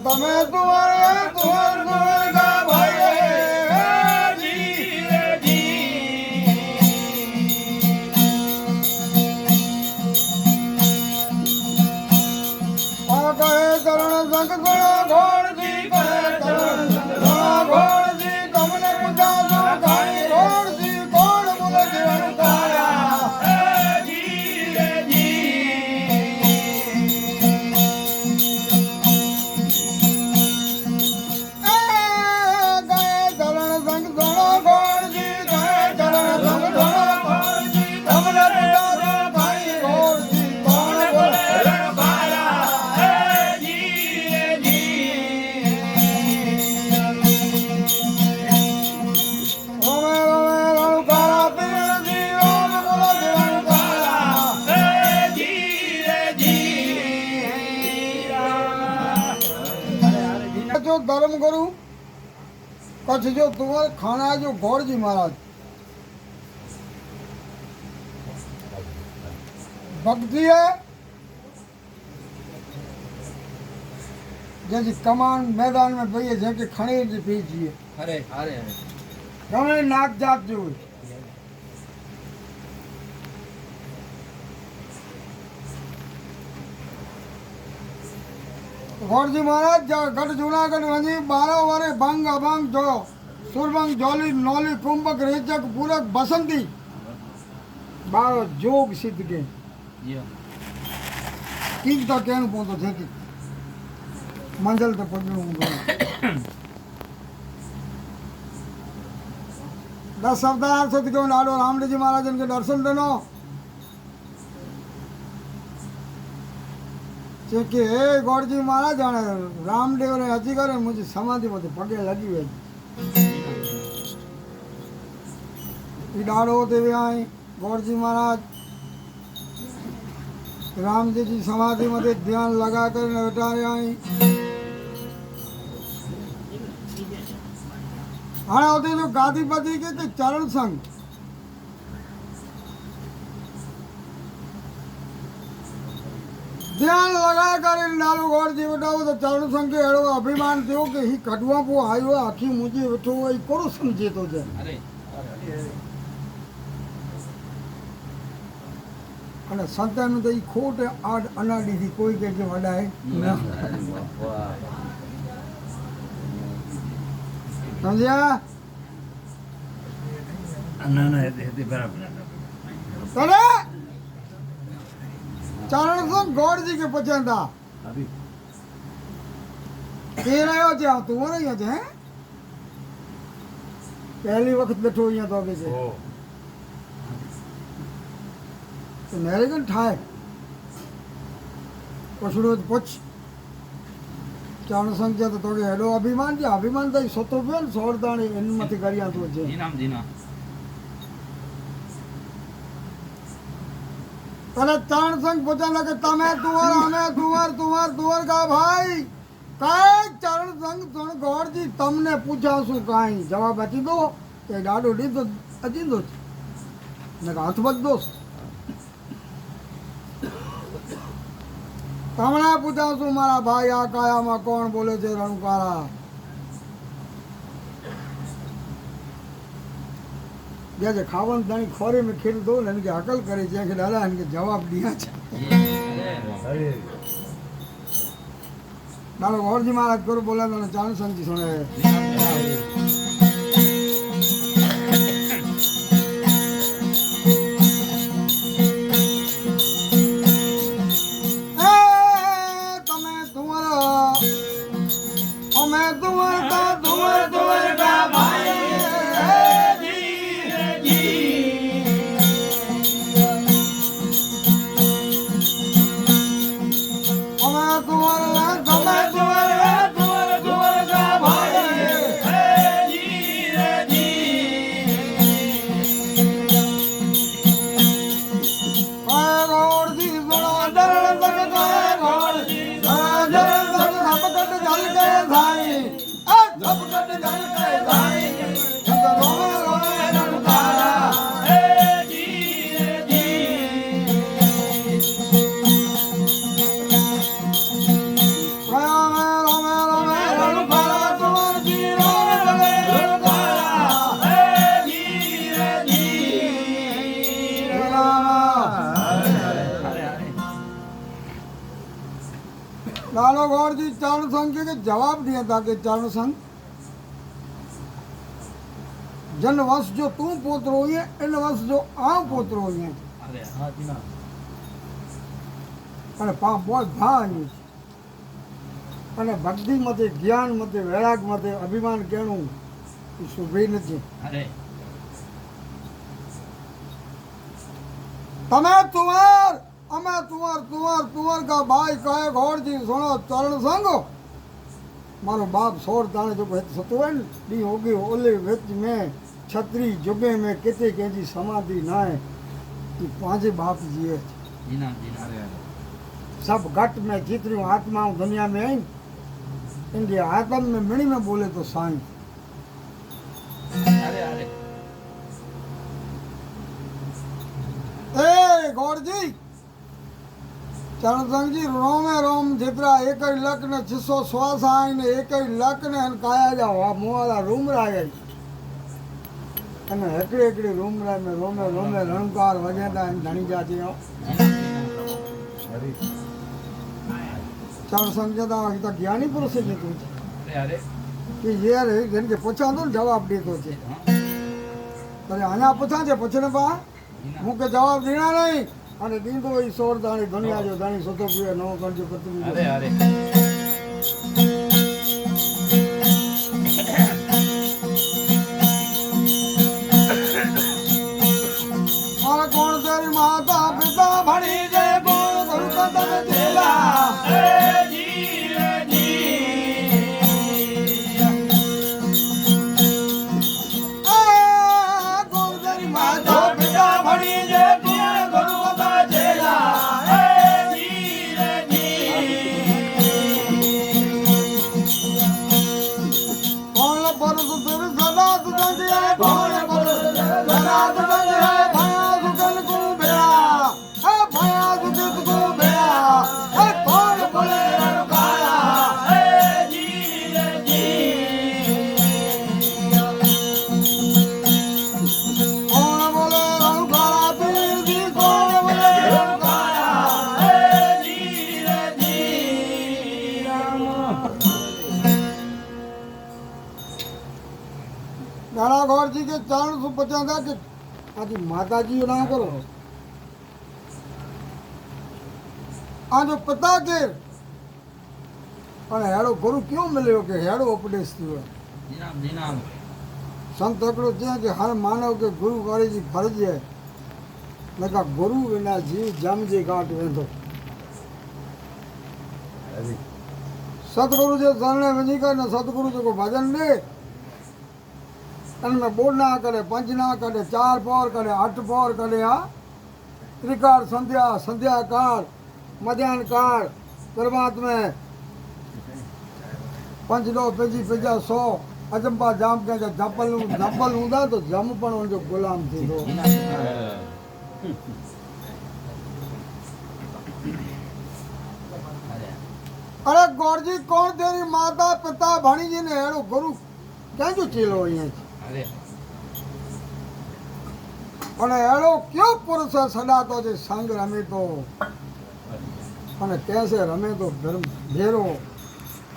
તમે તુવર તુવર તુવર કા ભાઈ ચરણ સંગ ગણો ઘોડજી કહે ચરણ સંગ ગણો ઘોડજી તમને પૂજાજો ઘણી ઘોડજી કોણ બોલે જીવન તારા धर्म गुरु कच्छ जो तुम्हारे खाना है जो गौर जी महाराज भक्ति है जैसे कमान मैदान में भैया जैसे खड़े पीछिए अरे अरे गमे नाक जात जो गौर जी महाराज गढ़ जूनागढ़ वही 12 वारे भंग अभंग जो सुरभंग जोली नौली कुंभक रेचक पूरक बसंती 12 जोग सिद्ध के तीन तो कहना पड़ता थे कि मंजिल तो पहुंचूंगा 10 अवतार से क्यों लाडो रामदेव जी महाराज के दर्शन देनो કે હે ગોરજી મહારાજ જાણે રામદેવને હજી કરે મુझे સમાધિ માંથી પગે લગી વે ઈ ડાળો દેવી આઈ ગોરજી મહારાજ रामदेव जी समाधि मध्ये ध्यान लगा कर उठारे आई हाँ होते जो गादीपति के चरण संग ध्यान लगा कर नालू गौर जी बताओ तो चरण संग के एड़ो अभिमान थो कि ही कटवा पो आयो आखी मुझे वेठो वही कोड़ो समझे तो जे अने संतान तो ई खोट आड अनाडी थी कोई के वडाए समझया ना ना ये बराबर तने चरण संग गौर जी के पचंदा अभी तेरा यो जे तू रे यो जे पहली वक्त बैठो यहाँ तो अभी से तो मेरे कन ठाए पछड़ो पुछ चरण संग जे तो हेडो अभिमान जे अभिमान तो सतो पे सोरदाणी इन मथी करिया तो जे जीना तने चरण संग पूछा लगे तमे तुवर हमें तुवर का भाई काई चरण संग तुण गौर जी तमने पूछा सु काई जवाब अची दो के डाडो डी तो अची दो ने हाथ बद दो तमने पूछा सु मारा भाई आ काया में कौन बोले छे रणकारा जैसे खावन दानी खोरे में खेल दो ने इनके अकल करे जे के डाला इनके जवाब दिया छे नालो गौर जी महाराज करो बोला तो चरण संग जी सुने लालो गौर जी चरण संघ के जवाब दिया था कि चरण संघ जन वंश जो तू पोतरो है इन वंश जो आ पोतरो है अरे हाँ जी ना અને પાપ બોલ ભાઈ અને ભક્તિ મતે જ્ઞાન મતે વૈરાગ મતે અભિમાન કેણું એ શુભે નથી अरे તમે તુવાર અમે તુવાર તુવાર તુવાર કા ભાઈ કહે ઘોડજી સુનો ચરણ સંગો મારો બાપ સોળ તાણે જો સતો હોય ને ડી હોગી ઓલે વેચ में छतरी जुगे में किते केजी समाधि नाय ई पांचे बाप जिए जी ना अरे सब घट में जितनी आत्माओं दुनिया में आई इनके आत्म में मणि में बोले तो साईं अरे अरे ए गौर जी चरण संग जी रोमे रोम जितरा एक ही लक ने 600 श्वास आई ने एक ही लक ने काया जाओ आ मोवाला रूम राय અને એકડે એકડે રૂમ રાય में रोमे रोमे रणकार वजेदा धनी जाती हो चरण संग जदा तो ज्ञानी पुरुष है तू अरे अरे कि ये रे जिनके पूछा तो जवाब दे तो छे अरे आना पूछा छे पूछने पा मुके जवाब देना नहीं અને દીંદો ઈ સોર દાણી દુનિયા જો દાણી સતો પીએ નો કરજો પતું अरे अरे और कौन तेरी माता पिता भणी जे कौन गुरु का तब चेला कौन तेरी माता पिता भणी जे कौन गुरु का चेला कौन परस तेरे सदा तुझे है कौन परस सदा तुझे है भया सुगन को बेड़ा है भया सुगन को बेड़ा है कौन बोले रुकाया कौन बोले रुकाया पीर जी कौन बोले रुकाया नाना गौर जी के चरण सु बचाता कि आज माता जी ना करो आज पता के पर हेड़ो गुरु क्यों मिले कि हेड़ो उपदेश थी जी ना संत हिकिड़ो चई कि हर मानव के गुरु वारी जी फर्ज है लगा गुरु बिना जीव जम जे घाट वेंदो सतगुरु जे शरण वञी करे न सतगुरु जेको भजन ॾे तन में बोल ना करे पंज ना करे 4 पौर करे 8 पौर करे आ त्रिकाल संध्या संध्या काल मध्यान काल प्रभात में पंज लो पंजी पंजा 100 अजंपा जाम के जपल हूंदा तो जम पण उनजो गुलाम थींदो अरे गौर जी कौन तेरी माता पिता भणी जी ने हेड़ो गुरु कंहिंजो चेलो ईअं अरे અને એળો કયો પુરુષ સદા તો જે સંગ રમે તો અને कैसे रमे तो भेरो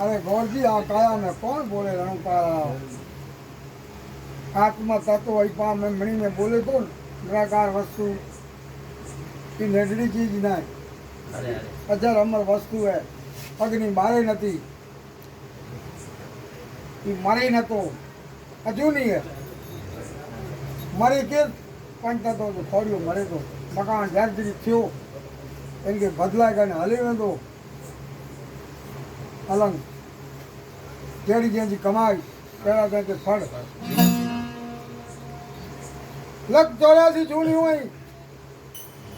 अरे गौरजी आ काया में कौन बोले रणकारा आत्मा तत्व वैपा में मणि में बोले तो निराकार वस्तु की नेडली चीज ना अरे अजर अमर वस्तु है अग्नि मारे नती मरे न तो अजूनी है मरे के पंच तो थोड़ियो मरे तो मकान जर्जरी थियो इनके बदलाए कने हली वेंदो अलंग जहिड़ी जंहिंजी कमाई कहिड़ा कंहिंखे फड़ लख 84 जूनियूं हुई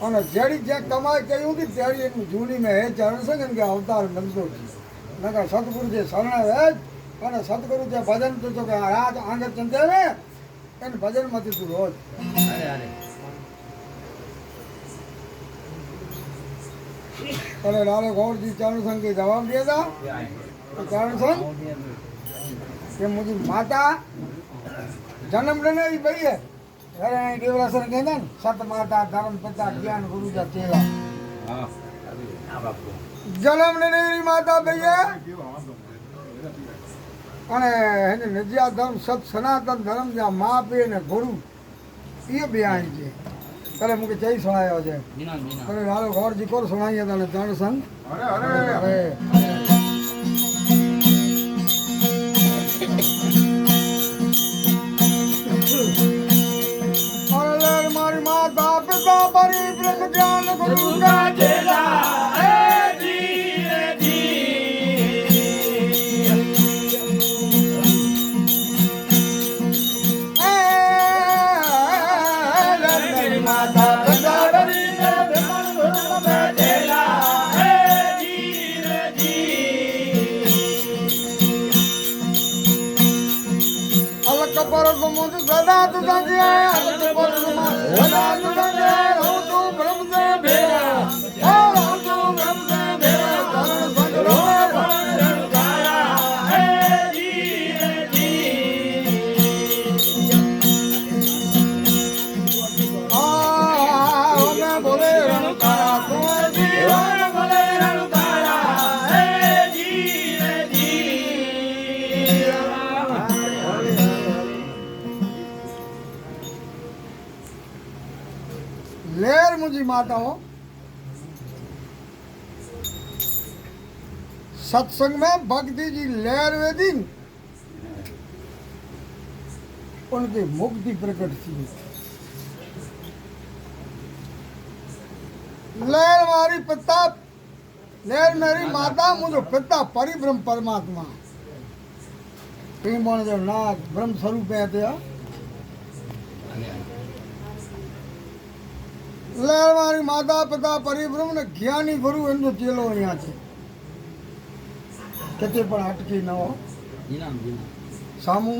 અને જડી જે કમાઈ કઈ હતી ત્યારે એની જૂની में હે ચરણ સંગ કે અવતાર બનતો નકા સતગુરુ જે શરણે વેજ અને સતગુરુ જે ભજન તો કે રાત આંગર ચંદેવે એને ભજન માંથી તું રોજ अरे अरे अरे लालो गौर जी चरण संग के जवाब दिया था तो चरण संग कि मुझे माता जन्म लेने ही बई है अरे देवरासन कहना सत माता धर्म पिता ज्ञान गुरु जा चेला આ બાપુ જન્મ ની માતા ભઈએ અને એને નજિયા ધર્મ સત સનાતન ધર્મ જ્યાં મા પે ને ગુરુ એ બે આઈ છે કરે મુકે જઈ સુણાયો છે જીનામ જીનામ કરે હાલો ગોરજી કોર સુણાઈએ તને ચરણ સંગ અરે અરે મારી માતા પિતા પરી બ્રહ્મ જ્ઞાન ગુરુ કા ચેલા लेर मुझी माता हो सत्संग में भक्ति जी लहर वे दिन उनकी मुक्ति प्रकट थी लहर मारी पिता लहर मेरी माता मुझे पिता परिब्रह्म परमात्मा कहीं बोले जो नाथ ब्रह्म स्वरूप है तो लहर मारी माता पिता परिब्रह्म ने ज्ञानी गुरु एनो चेलो अहींया छे केते पण अटकी न हो જીનામ જીનામ सामू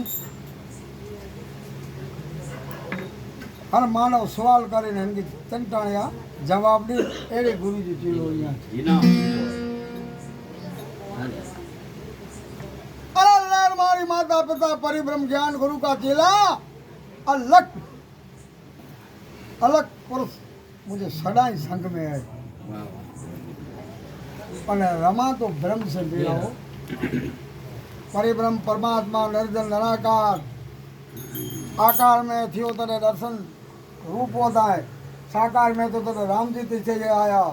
हर मानव सवाल કરીને એનકી તંટાણ્યા જવાબ દે એરે ગુરુજી ચેલો અહીંયા છે જીનામ अरे लहर मारी माता पिता परिब्रह्म ज्ञान गुरु का चेला अलग अलग पुरुष मुझे सदाई संग में है और रमा तो ब्रह्म से मिला हो परिब्रह्म परमात्मा निर्जन निराकार आकार में थियो तेरे दर्शन रूप होता है साकार में तो तेरे राम जी से आया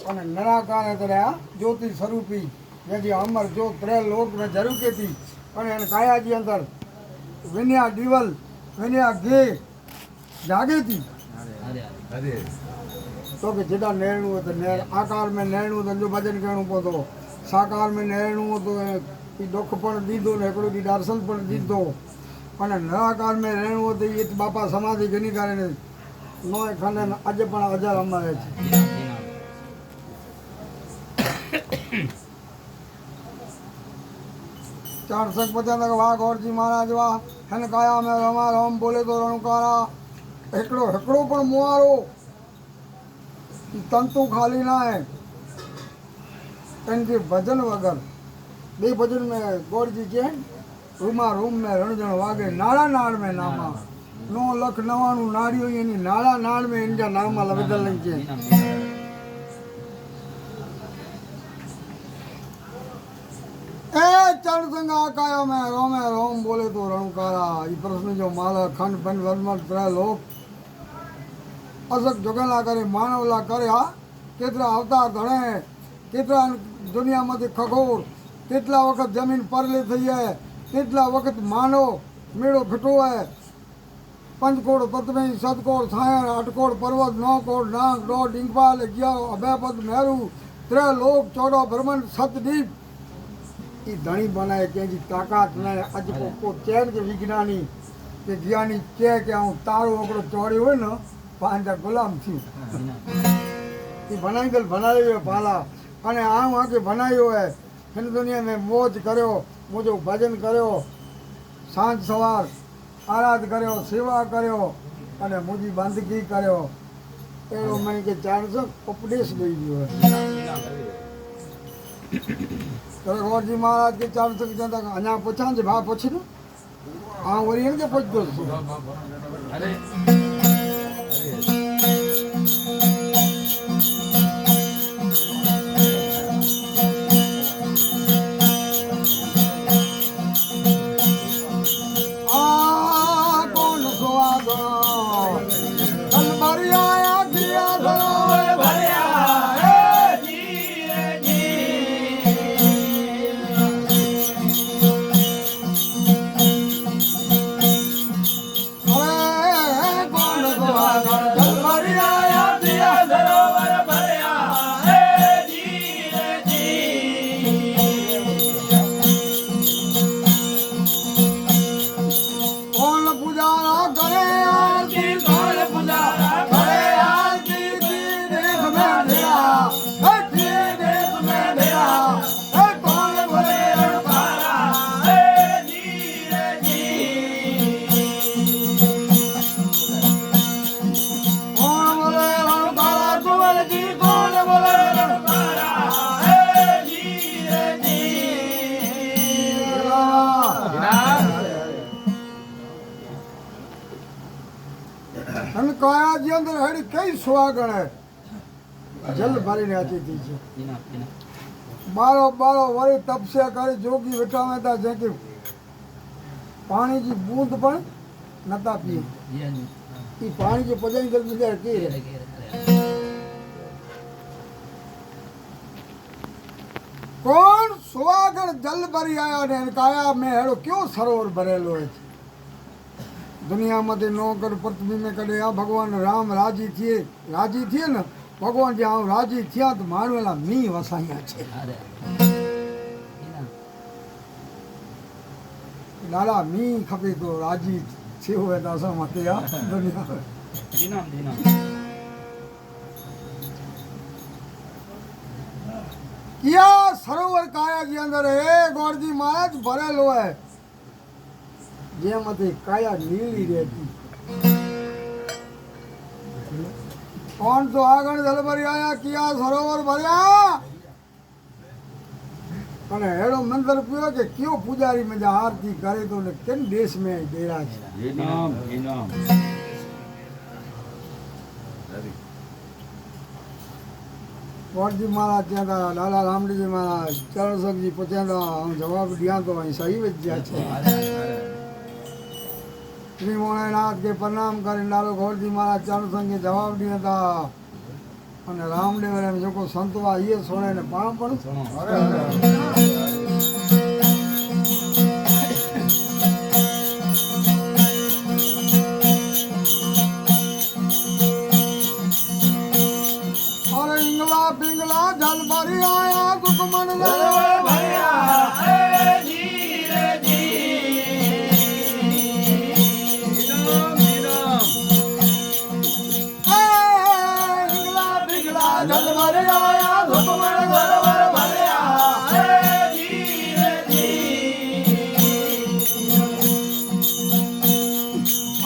और निराकार है तेरे ज्योति स्वरूपी यदि अमर जो त्रै लोक में जरूर के थी और काया जी अंदर विनया दीवल विनया गे जागे थी અરે અરે तो कि जेड़ा नैणु हो तो नैण आकार में नैणु तो जो भजन कहणो पवंदो साकार में नैणु हो तो ई दुख पण दीधो ने हिकिड़ो ॾींहुं दर्शन पण दीधो अने निराकार में रहणो हो तो ये बापा समाधि घणी करे ने नोय खंडे अॼु पण अजर अमर है જીનામ જીનામ चार सक पचास तक वाह गौर जी महाराज वाह हन काया में रमा राम बोले तो रणुकारा हिकिड़ो हिकिड़ो पण मुहारो ई तंतु खाली ना है इनके भजन वगर बे भजन में गौर जी के रूमा रूम में रणजण वागे नाड़ा नाड़ में नामा 9,99,000 नाड़ियों यानी नाड़ा नाड़ में इनका नामा लविदल नहीं के જીનામ જીનામ ए चरण संग आकाया में रोम बोले तो रणुकारा ये प्रश्न जो माला खंड पंड वर्मल त्रै लोक असक जुगला करे मानवला करे हा केतरा अवतार धणे केतरा दुनिया में खगोर केतला वक्त जमीन परले थी है केतला वक्त मानव मेड़ो फिटो है पंचकोड़ तत्वी सतकोड़ छायर अठकोड़ पर्वत 9 कोड़ नाग डोड़ डिंगपाल 11 अभयपद मेरू त्रै लोक 14 ब्रह्मंड सतदीप ई धणी बनाए कंहिंजी ताक़त न आहे अॼु को चैन के विज्ञानी के ज्ञानी चए कि ऐं तारो हिकिड़ो चोड़ियो हुयो न पंहिंजा गुलाम थी ई बनाईंदड़ बनायो वियो पाला अने आऊं आके बनायो है हिन दुनिया में मौज करियो मुंहिंजो भजन करियो सांझ सवार आराध करियो सेवा करियो अने मुंहिंजी बंदगी करियो अहिड़ो मनी के चांस उपदेश ॾेई वियो है गौर जी महाराज के चार सौ चंदा अञा पुछां जे भाउ पुछ न आउं वरी हिन खे पुछंदुसि अरे काया जी अंदर हेड़ी कई सुहागण है जल भरी ने अची थी छे इनाम इनाम बारो बारो वरी तपस्या करे जोगी वेठा में था जेके पानी की बूंद पण नता पिए जी हाँ जी ई पानी के पजन जल्दी दे के कौन सुहागण जल भरी आया ने काया में हेड़ो क्यों सरोवर भरेलो है दुनिया मते नो कर पृथ्वी में कदे आ भगवान राम राजी थिए न भगवान जे आऊं राजी थिया तो मानवेला मी वसाया छे अरे इनाम लाला मी खपे तो राजी थियो है तो असां मते आ दुनिया में। इनाम इनाम किया सरोवर काया के अंदर है गौर जी महाराज भरेलो है जे मते काया नीली रहती कौन तो आगण जल भरी आया किया सरोवर भरया અને હેડો મંદર પીયો કે કયો પૂજારી મજા આરતી કરે તો ને કેમ દેશ में डेरा છે इनाम इनाम ગોરજી મહારાજ ત્યાં તા લાલા રામડીજી મહારાજ ચરણ સંઘજી પૂછ્યા તા હું જવાબ દિया तो અહીં सही વજ્યા છે श्री मोहनाथ के प्रणाम करे नालो गौरजी महाराज चरण संघ के जवाब दिया था અને રામદેવ એમ જેકો સંતવા એ સોણે ને પામ પણ सुनो અરે ઇંગલા પિંગલા જલ ભરી આયા સુકમન ભર્યા ઇંગલા પિંગલા જલ ભરી આયા સુકમન ભર્યા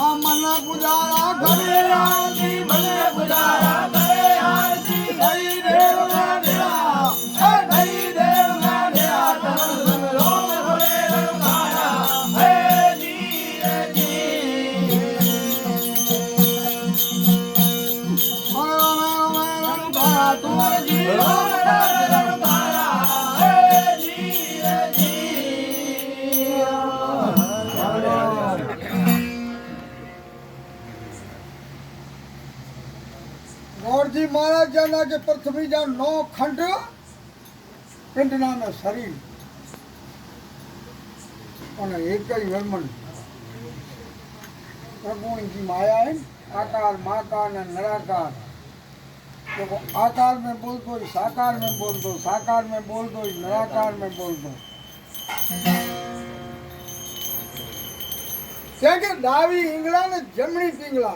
આ મન પુજારા ઘરે આરતી મને પુજારા કરે આરતી ગઈ દેવ ગાંધ્યા હે ગઈ દેવ ગાંધ્યા તન સંગ રોમ ઘોડે રંગાયા હે જી જી રંગાયા તુમર જી રોમ રંગાયા હે જી જી गौरजी महाराज जाना के पृथ्वी जा 9 खंड पिंडना में शरीर और एक ही वर्मन प्रभु की माया है आकार माकार न निराकार देखो आकार में बोल दो साकार में बोल दो साकार में बोल दो निराकार में बोल दो क्या डावी इंगला ने जमनी पिंगला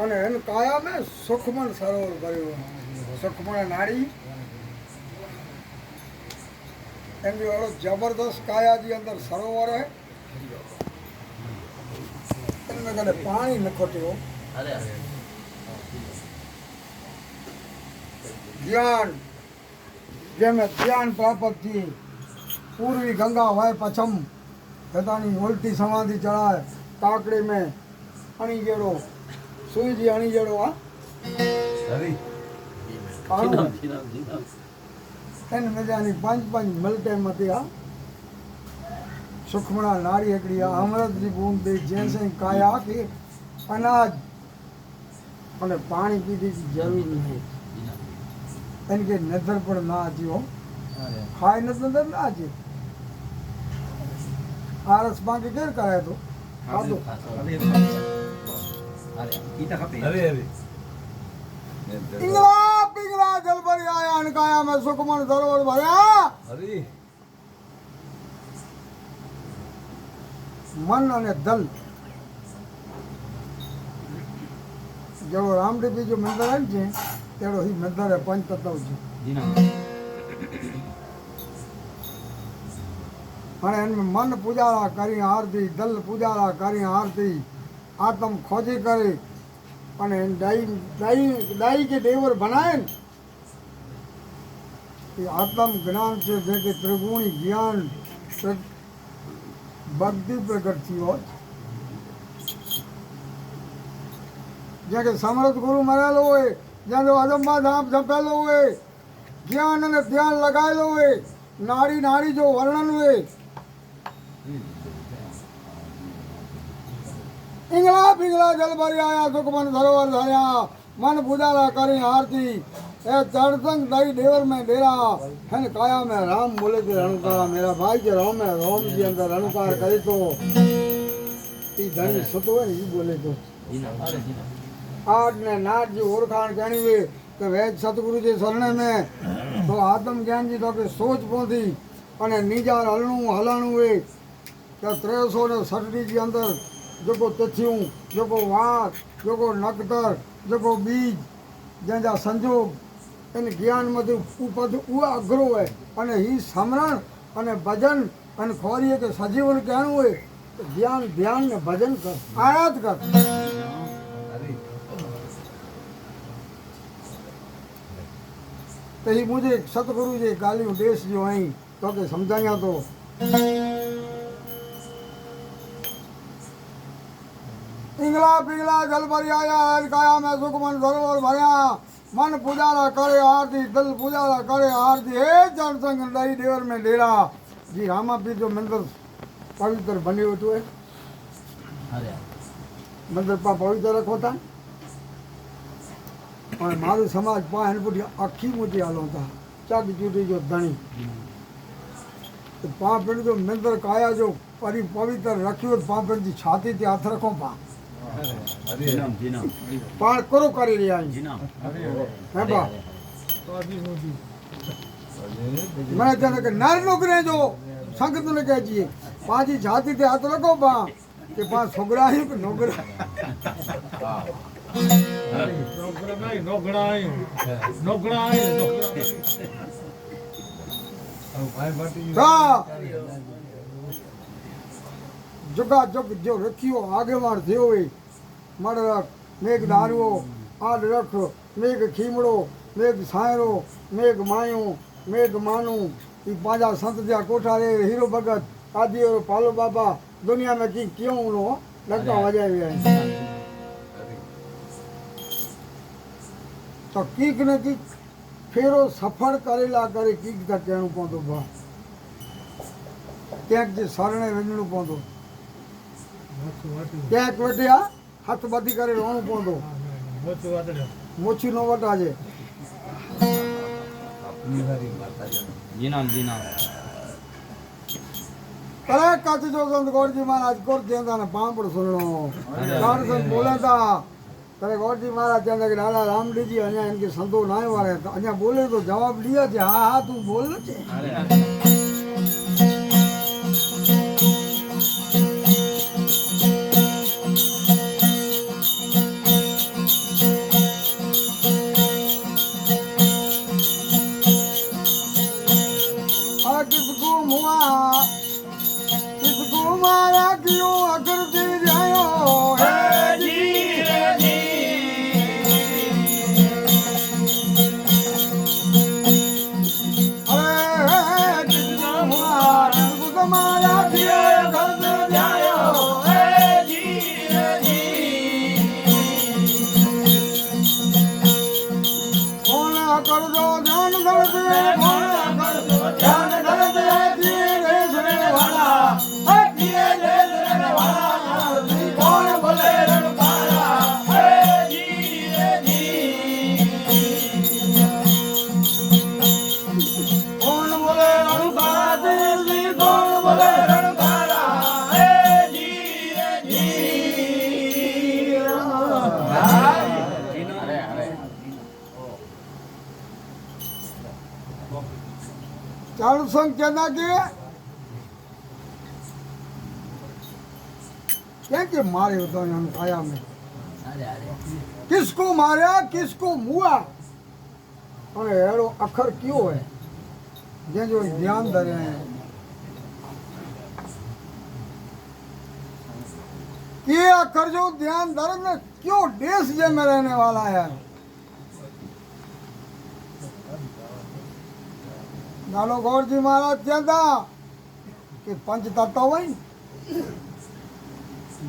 અને એન કાયા में સુખમણ સરોવર ભર્યો સુખમણ નારી એમ એવડો જબરદસ્ત કાયા जी अंदर सरोवर है इनमें कदे पानी न खोटियो अरे ज्ञान जेमें ज्ञान प्राप्त थी पूर्वी गंगा वाय पछम गदानी उल्टी समाधि चढ़ाए काकड़ी में अणी जेड़ो सुई जी अणी जेड़ो आ अरे पाणो इनाम इनाम इनाम इन मजानी 5 मिलटे मते आ सुखमणा नारी हिकिड़ी आ अमृत जी बूंद दे जैसे काया के अनाज અને પાણી પીધી જરૂર નહીં इनके नजर पर ना अचो खाए नजर ना अचे आरस पाके केर कराए तो खाधो अरे अरे इंगला पिंगला जल भरी आया अनकाया में सुखमन सरोवर भरया अरे मन અને દલ જેવો રામદેવજી જો મંદિર है છે તેડો ही मंदिर है पंच तत्व છે जी ना અને એમાં મન પૂજારા કરી આરતી દલ પૂજારા કરી આરતી आत्म खोजी करे અને દાઈ દાઈ દાઈ के देवर बनाए ये आत्म ज्ञान से देखे त्रिगुणी ज्ञान भक्ति प्रकट थी हो જેકે સમર્થ ગુરુ મરેલો હોય, જેનો અજંબા ધામ જપેલો હોય, જ્ઞાન અને ધ્યાન લગાવેલો હોય, નાડી નાડી જો વર્ણન હોય, ઈંગલા પીંગલા જલ ભરી આયા, સુખ મન સરોવર ધર્યા, મન પૂજારા કરી આરતી, એ ચરसंग दई देवर में डेरा है काया में राम बोले थे रणकार, मेरा भाई के राम में राम जी अंदर रणकार करे तो धनी सतो है ये बोले तो आठ ने नाट जी ओरखाण कहनी हुई कि वैद सतगुरु जी शरण में तो आत्म ज्ञान जी तो के सोच पहुंची અને નીજાર હલણું હલાણું હોય કે 360 जी अंदर जेको तथ्यूं, जेको वाक, जेको नक्तर, जेको बीज जंहिंजा संजोग इन ज्ञान में उपद उहा अघरो है अने ही समरण अने भजन अने खोरीए के सजीवन कहणुं हुए तो ज्ञान ध्यान ने भजन कर आयात कर तो ही मुझे सतगुरु जी गालियों देश जो आई तो के समझाया तो पिंगला पिंगला जल भरी आया, काया में सुख मन सरोवर भरया, मन पूजारा करे आरती, दिल पूजारा करे आरती, हे चरसंग दई देवर में डेरा जी रामा पीर जो मंदिर पवित्र बने हुए तो है मंदिर पा पवित्र रखो था और मारू समाज पा पुटी आखी मोटी हालो था चक चूटी जो धनी तो पा पिंड जो मंदिर काया जो परी पवित्र रखियो पा पिंड जी छाती ते हाथ रखो पा पाण करो करे रे आई है बा मैं जाने के नर नौकरे जो संगत ने कह जी पाजी छाती ते हाथ रखो पा के पास छोकरा ही नौकरा जुगा जुग जो रखियो आगे वार थियो हुई मड़ रख मेघ दारुओ आड रख मेघ खीमड़ो मेघ सायरो मेघ मायो मेघ मानू ई पाजा संत जा कोठा रे हीरो भगत आदि और पालो बाबा दुनिया में की क्यों नो लगता वजाए हुए तो कीक ने की फेरो सफर करेला करे कीक तक कहणो पवंदो बा क्यांक जे सरणे वञणो पवंदो क्यांक वटिया हथ बधी करे रोणो पवंदो मोची नो वटाजे अरे कच्छ जो संत गौर जी महाराज कोर चेंदा ने पांपड़ सुनणो गान संत बोले था करे गौर जी महाराज चेंदा के लाला रामडी जी अञा इनके संतो ना वारे अञा बोले तो जवाब दिया जे हाँ हाँ तू बोल छे किसको मारा क्यों अगर दे जाओ है जी अरे किसको मारा क्यों अगर दे जाओ है जी कौन कर दो ध्यान दर्द कौन कर दो ध्यान दर्द चालू संग कहना के मारे होता है आया में किसको मारा किसको मुआ अरे एड़ो अखर क्यों है जे जो ध्यान धरे हैं ये अखर जो ध्यान धरे ने क्यों देश जे में रहने वाला है नालो गौर जी महाराज कहता कि पंच तत्व वही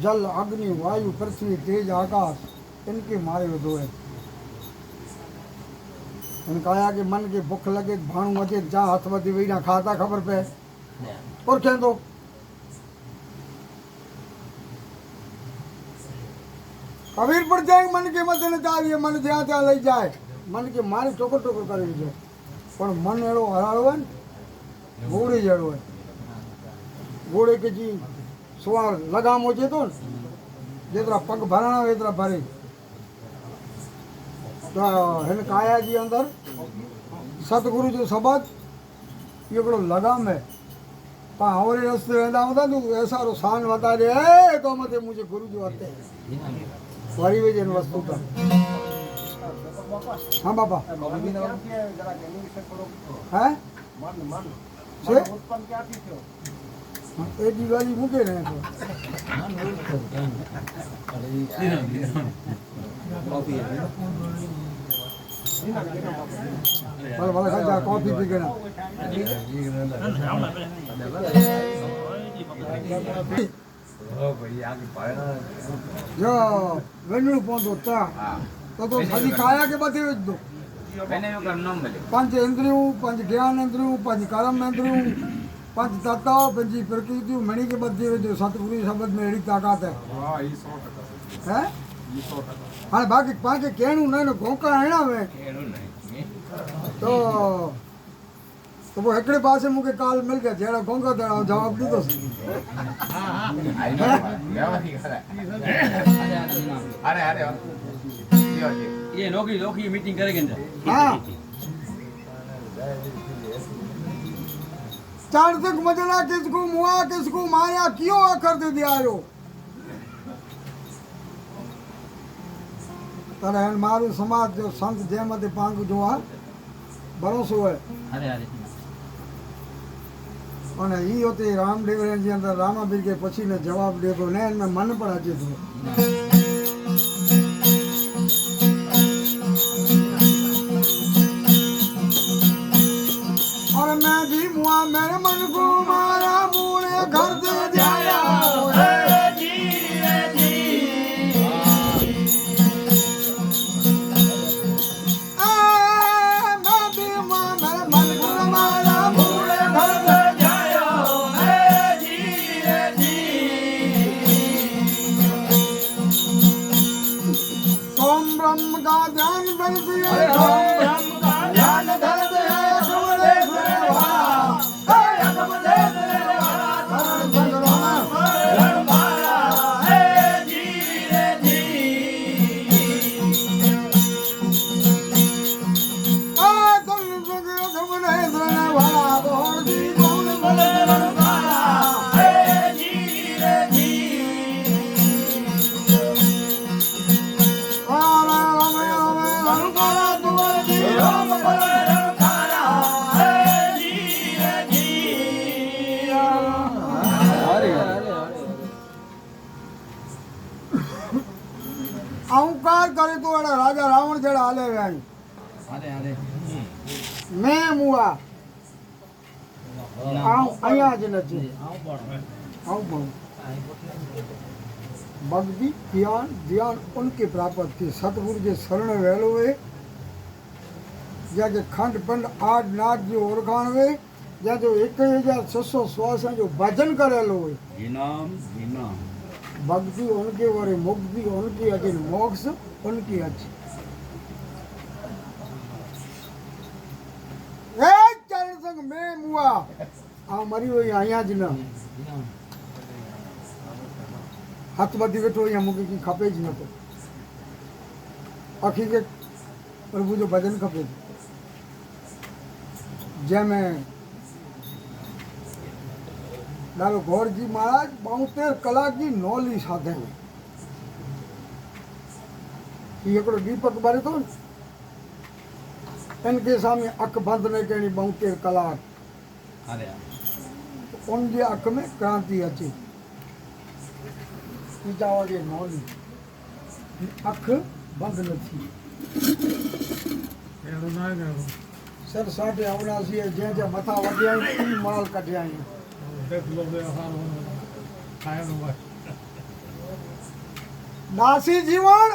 जल अग्नि वायु पृथ्वी तेज आकाश इनकी मारे दो है इनका आया कि मन की भूख लगे भाणु मचे जा हाथ मती वही ना खाता खबर पे और क्या दो कबीर पर जाए मन के मत न चाहिए मन ज्યાં ત્યાં લઈ જાય मन के मारे टोकर टोकर કરી છે પણ मन એડો હરાળો ને ગોળી જડો હોય ગોળે કે જી સુવાર લગામ हो तो जेतरा पग भरणा हो एतरा भरे तो हिन काया जी अंदर सतगुरु जो शब्द हिकिड़ो लगाम है पा हवरे रस्ते वेंदा हूंदा तूं ऐसा रो शान वता दे तो मथे मुझे गुरु जो हते वरी वे जन वस्तु का हाँ बाबा हैं से एक दिवाली मुके रहे तो भले भले खा जा कॉफी पी के ना जो वेणु पोंदो ता तो खाली काया के बाते वेच दो पंच इंद्रियों पंच ज्ञान इंद्रियों पंच कर्म इंद्रियों पंच तत्व पंची प्रकृति मणि के बदले जो सतगुरु शब्द में एड़ी ताकत है हाँ बाकी पांच केणु न घोंका है ना वे तो वो एकड़े पास मुझे काल मिल गया जेड़ा घोंका तेरा जवाब दी तो अरे अरे ये नौकरी मीटिंग करेंगे हाँ चार तक मजला किसको मुआ किसको माया क्यों आकर दे दिया रो तने मारू समाज जो संत जयमत पांग जो आ भरोसो है अरे अरे અને ઈ હોતે રામદેવ જે અંદર રામાબીર કે પછી ને જવાબ દેતો ને એમને મન પણ અચે તો और मैं भी मुआ मेरे मन को मारा मूले घर से जाया अहंकार करे तो एड़ा राजा रावण जेड़ा हाले वे अरे अरे मैं मुआ आऊं आया ज नथी आऊं पण भक्ति ज्ञान ध्यान उनके प्राप्त थी सतगुरु जे शरण वेलो वे जाके खंड पंड आठ नाथ जो ओरखाण वे या जो 1600 श्वास जो भजन करेलो वे इनाम इनाम भक्ति उनके वरे मुक्ति उनकी अधीन मोक्ष उनकी अच्छी चरण संग में मुआ आ मरी हुई आया ज न हाथ बधी वेठो या मुके की खपे ज न तो अखी के प्रभु जो भजन खपे जंहिंमें ॾाढो गौर जी महाराज 72 कलाक जी नौली साधे में हिकिड़ो दीपक ॿरे थो इनके सामने अख बंद न करणी 72 कलाक अरे उनजे अख में क्रांति अचे जाओ जे नौली अख बंद न थी सर साढे अवनासी जंहिंजा मथां वधिया आहिनि माल कढिया आहिनि दासी जीवन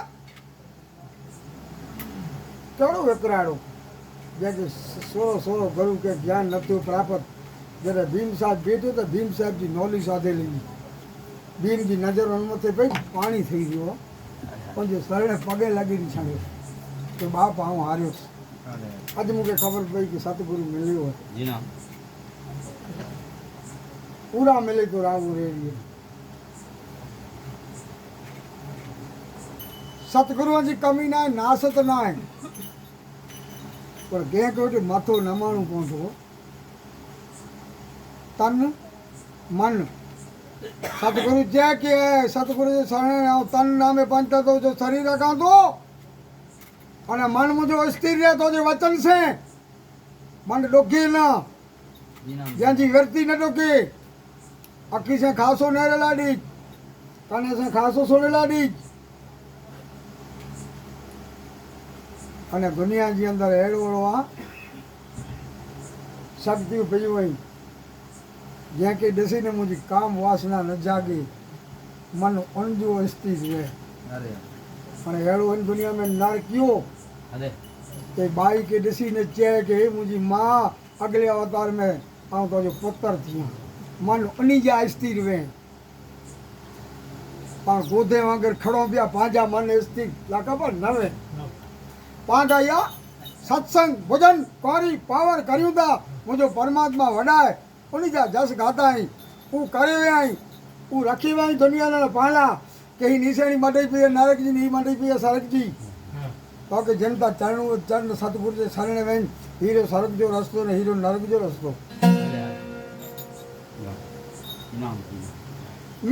કેવડો વેકરાડો જે સોરો સોરો ગયું કે જ્ઞાન નતું પ્રાપ્ત જ્યારે ભીમ સાહેબ બેઠો તો ભીમ સાહેબજી નોલી સાધેલી ભીમજી નજર અનમતે ભાઈ પાણી થઈ ગયો પણ જે શરણે પગે લાગીને છાંડ્યો કે બાપ હું હાર્યો છું આજે મૂકે ખબર પડી કે સતગુરુ મળ્યો હોય જી ના પૂરા મિલે તો રાવું રે सतगुरुओं जी कमी ना है नासत ना है पर गें कोटे मथो नमाणु पहुंचो तन मन सतगुरु जय के है सतगुरु जे शरण आओ तन नामे पंच तो जो शरीर रखा दो अने मन मुझे स्थिर रहे तो जो वचन से मन डोके ना जी व्यक्ति न डोके अखी से खासो नेरे लाडी कने से खासो सोने लाडी અને દુનિયાની અંદર હેડવડો આ શક્તિ પડી હોય જ્યાં કે બેસીને મુજી કામ વાસના ન જાગે મન ઊંધું સ્થિત રહે અને હેડો દુનિયામાં નર ક્યો કે बाई के बेसीने चे કે हे मुझी माँ अगले अवतार में आऊँ तो जो पुत्र थी मन उन्हीं जा स्थिर वे पर गोदे वगैरह खड़ो पिया पांजा मन स्थिर लाका पर नवे पांडा या सत्संग भजन कौरी पावर करियो था मुझो परमात्मा वडाए उन्हीं जा जस गाता है वो करे वे आई वो रखी वे दुनिया ने पाला कहीं निशानी मटे पिए नरक जी नहीं मटे पिए सरक जी तो कि जनता चरण सतगुरु जे शरण वे हीरो सरक जो रस्तो ने हीरो नरक जो रस्तो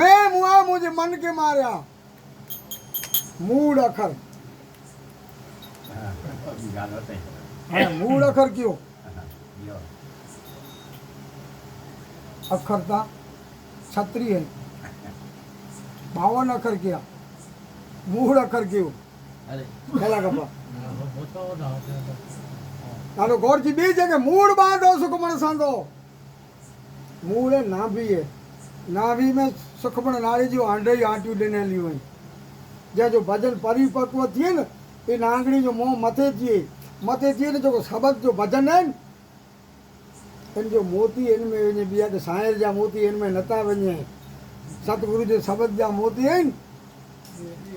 मैं मुआ मुझे मन के मारा मूड अखर हाँ मूड अखर क्यों अखर था छत्री है 52 अखर किया मूड अखर क्यों गला गप्पा तारो गौर जी बीज है कि मूड बांधो सुखमण सांधो मूड है नाभि है नाभि में सुखमण नारी जो आंडे आंटियों देने ली हुई जो भजन परिपक्व थिए न ये नांगड़ी जो मोह मथे थिए न जो शब्द जो भजन है इन जो मोती इनमें वञे बिया के सायर जा मोती इनमें नता वञे सतगुरु जे शब्द जा मोती आहिनि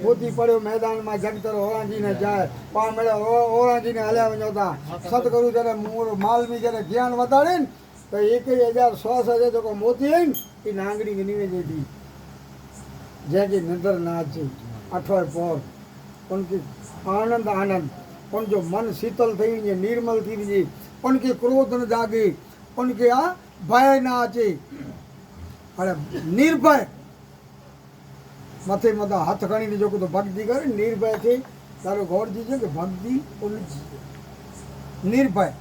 मोती पढ़ियो मैदान में जगतर ओरा जी ने जाए पाण मेरे ओरा जी ने हलिया वञो था सतगुरु जॾहिं मूर माल में जॾहिं ज्ञान वधाड़े तो 1100 जेको मोती आहिनि ये नांगड़ी विनी वञे थी जंहिंखे निंदर न अचे अठो पौर उनके आनंद आनंद उनजो मन शीतल थी वञे निर्मल थी वञे उनके क्रोध न जागे उनके भय न अचे हाणे निर्भय मथे मथा हथ खणी जो तो भक्ति करे निर्भय थे तारो गौर दीजिए कि भक्ति उलझी निर्भय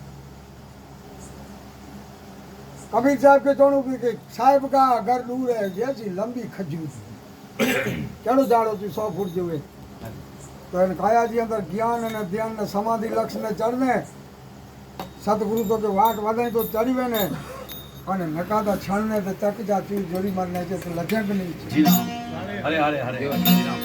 कबीर साहब के चवणो कि साहिब का घर दूर है जैसी लंबी खजूर कहिड़ो जाड़ो थी 100 फुट जो है तो इन काया जी अंदर ज्ञान ने ध्यान ने समाधि लक्ष्य ने चढ़ने सतगुरु तो के वाट वधाई तो चढ़ी वे ने અને નકાદા છણને તો તક જાતી જોડી મારને છે તો લખે કે નહીં જી રામ હરે હરે હરે જી રામ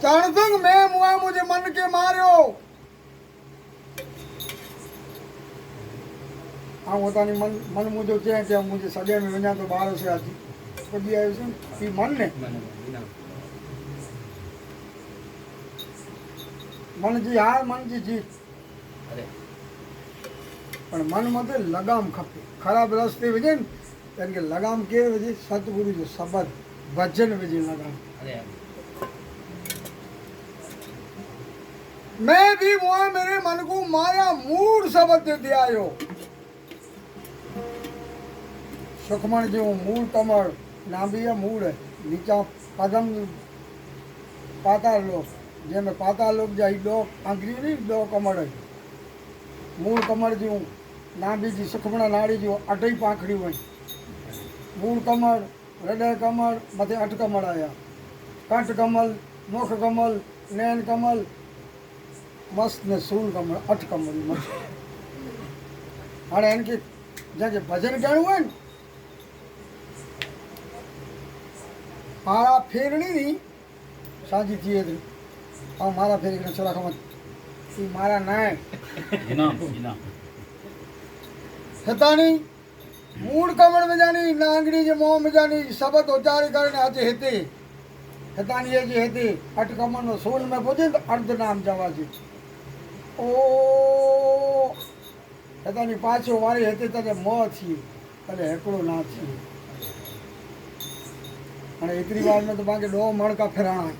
चरणसंग में मुआ मुझे मन के मारियो हाँ होता नहीं मन मन मुझे चाहे कि मुझे सगे में वञा तो बाहर से आती कभी आयो से कि मन ने मन जी हार मन जी जीत पर मन मत लगाम खपे खराब रस्ते विझे यानी कि लगाम के विझे सतगुरु जो शब्द वचन विझे लगाम मैं भी मुआ मेरे मन को माया मूड शब्द दियायो सुखमण जो मूल कमर नाभि है मूड है नीचा पदम पाताल लोक जैमें पाताल लोक जा डो आंगरी नहीं डो कमर है मूल कमर जो नाभि जी सुखमण नाड़ी जो 8 पाखड़ी हुई मूल कमर हृदय कमल मथे 8 कमल आया कंठ कमल मुख कमल नयन कमल मस्त ने सूल कमल 8 कमल मस्त हाँ इनके जैसे भजन करणु है पारा फेरणी नहीं સાજી થઈએ હતી હવે મારા ફેરી કરીને છોરા ખમત એ મારા નાય इनाम इनाम હતાની મૂળ કમળ મજાની નાંગડી જે મોં મજાની શબ્દ ઉચ્ચારી કરીને આજે હેતી હતાની એ જે હેતી અટ કમળનો સોલ મેં પૂછે તો અર્ધ નામ જવા છે ઓ હતાની પાછો વારી હતી તને મોં છીએ તને હેકડો ના છીએ અને એકરી વાર મેં તો બાકી દો મણકા ફેરાણા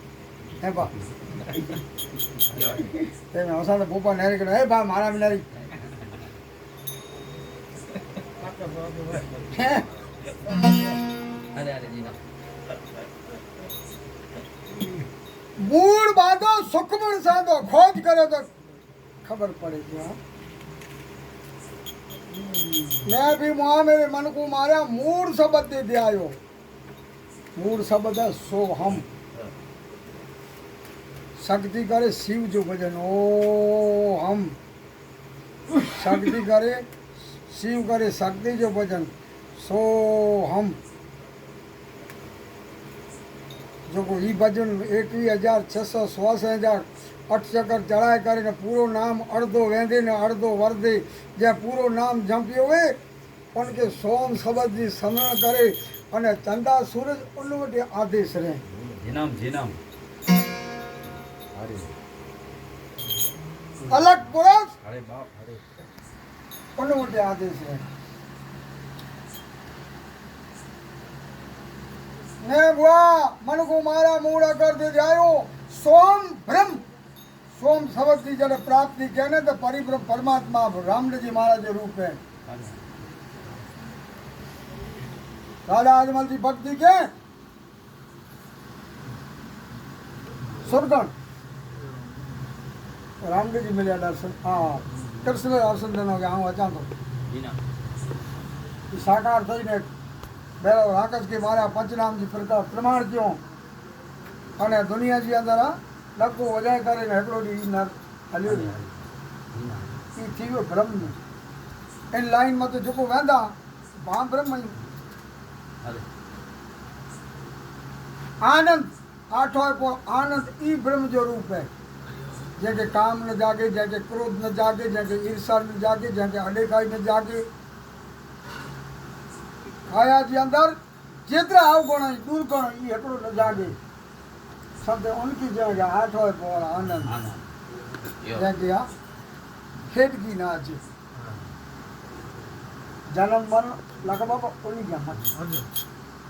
હે બા તે હસા તો પોપા નેરી કે હે બા મારા નેરી હે અરે અરે જીના મૂળ બાંધો સુખમણ સાંધો ખોજ કરે તો ખબર પડે છે હા मैं भी वहां मेरे मन को मारा मूड शब्द दे दिया आयो मूड शब्द है सो हम शक्ति करे शिव जो भजन ओ हम शक्ति करे शिव करे शक्ति जो भजन सो हम जो को ई भजन 21,616 अठ चक्कर चढ़ाए करे पूरो नाम अर्धो वेंदे ने अर्धो वर्दे जे पूरो नाम जंपियो वे उनके सोम शब्द जी स्मरण करे अने चंदा सूरज उनवटे आदेश रहे इनाम इनाम अरे अलग पुरुष अरे बाप अरे उनवटे आदेश रहे ने बुआ मन को मारा मूड़ा कर दे जायो सोम ब्रह्म सोम शब्द की जब प्राप्ति कहने तो परिब्रह्म परमात्मा रामदेव जी महाराज जो रूप है राजा आजमल जी भक्ति के सुरगण रामदेव जी मिले दर्शन हाँ कृष्ण दर्शन देना हो गया हूँ अचा तो जीना साकार थी ने बेरो राकस के मारा पंचनाम जी प्रकार प्रमाण क्यों अने दुनिया जी अंदर लको वजाय करे ने हेकड़ो डी नर हलियो ई थी वो ब्रह्म इन लाइन में तो जेको वेंदा वहां ब्रह्म ही अरे आनंद आठो को आनंद ई ब्रह्म जो रूप है जेके काम न जागे जेके क्रोध न जागे जेके ईर्षा न जागे जेके अडेकाई न जागे काया जी अंदर जेतरा अवगुण दूर गुण ई हेकड़ो न जागे शब्द उनकी जगह आठो पर आनंद जेके आ खेत की नाच जन्म मरण लगा बाबा उन्हीं क्या मत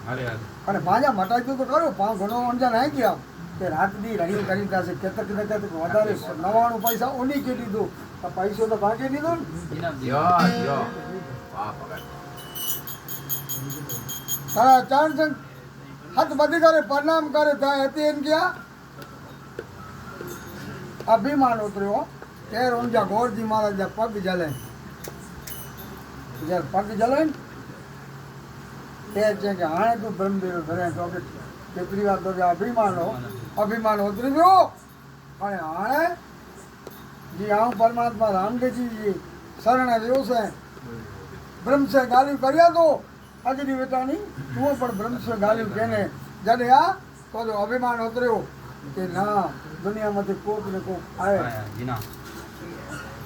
अरे अरे અને ભાજા મટાઈ તો કરો પા ઘણો અંજા નાઈ ગયા કે રાત દી રડી કરી તાસે કેતક ને કેતક વધારે 99 પૈસા ઓની કે દીધો તો પૈસો તો ભાગે દીધો ને જીના यो यो वाह भगत તારા ચાર જણ હાથ બધી કરે પ્રણામ કરે તા હતી એમ ગયા અભિમાન ઉતર્યો તેર ઊંઝા ગોરજી મહારાજ પગ જલે જ્યારે પગ જલે ને તે છે કે હાણે તું બ્રહ્મદેવ ધરે તો કે કેટલી વાર તો અભિમાન ઉતરી ગયો અને હાણે जी आऊँ परमात्मा रामदेव जी शरण રહ્યો છે ब्रह्म से गाली કર્યા તો અજરી વેટાની તું પણ ब्रह्म से गाली કેને જડે આ તો જો અભિમાન ઉતર્યો કે ના દુનિયામાંથી કોક ને કોક આવે जीना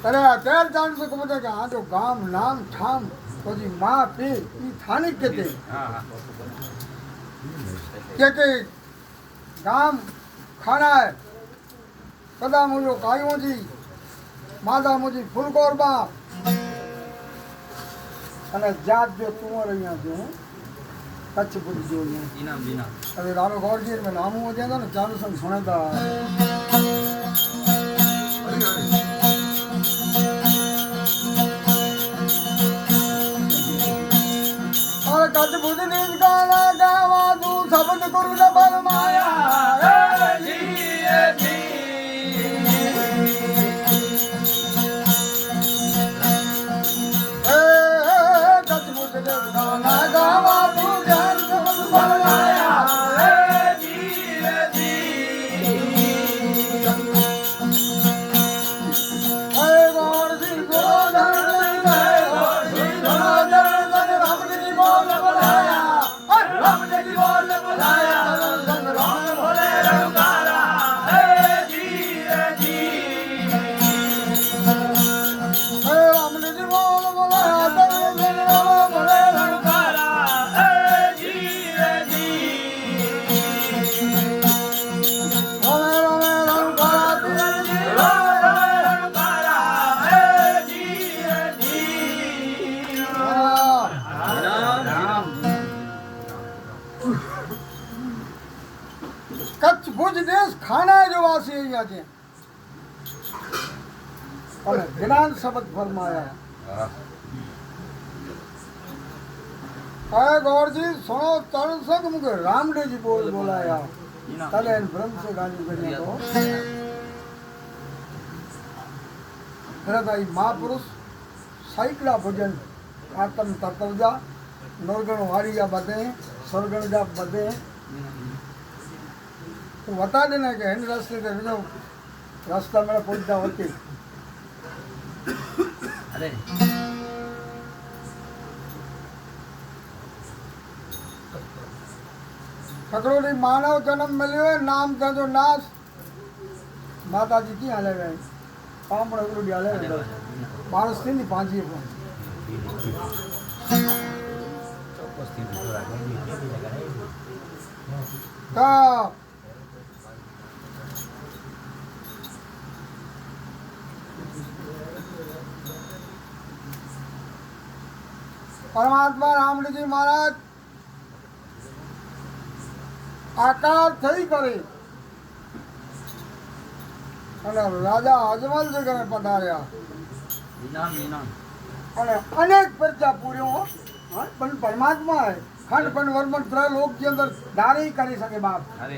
અરે તેર જાણ से કહે કે આ જો ગામ નામ ઠામ પછી માં પી ઈ થાનિક કેતે हाँ हाँ કે ગામ ખાના है કદા મુજો કાયો जी माता मुझी फुलकोरबा અને જાત જો તુંવર અહીંયા જો કચ્છ પુરી જો જીના જીના અરે રાનો ગોરજી में नाम हो जाता ना चालू संग सुनता और कच्छ पुरी नींद गाना गावा तू शब्द गुरु न फरमाया जी जी गाना गावा तू जान शब्द फरमाया जी जी हे गौर जी गोदर हे गौर जी गोदर राम जी बोल बुलाया राम जी बोल बुलाया વિદેશ ખાના જોવા છે અહીંયા છે અને જ્ઞાન શબ્દ ફરમાયા હા अरे गौर जी सुनो तरण संग मुझे रामदेव जी बोलाया तले ब्रह्म से गाली बनिया तो मेरा भाई महापुरुष साइकला भजन आत्म तत्वजा नरगण वारिया बदे सरगण जा बदे तो बता देना कि हिंद रास्ते के बिना रास्ता मेरा पहुंचता होती अरे ठकरोली मानव जन्म मिलियो है नाम था जो नाश माता जी की हाले गए पाम रगड़ो डाले गए मानस थी नहीं पांची को ચોક્કસથી થોડા ગંભીર કેવી લગાડે का परमात्मा रामदेव जी महाराज આકાર થઈ કરી અને રાજા અજમલજી ઘરે પધાર્યા इनाम इनाम અને અનેક પરચા પૂર્યો પણ પરમાત્મા હે ખંડ પણ વર્મન ત્રણ લોક के अंदर दारी કરી શકે बाप अरे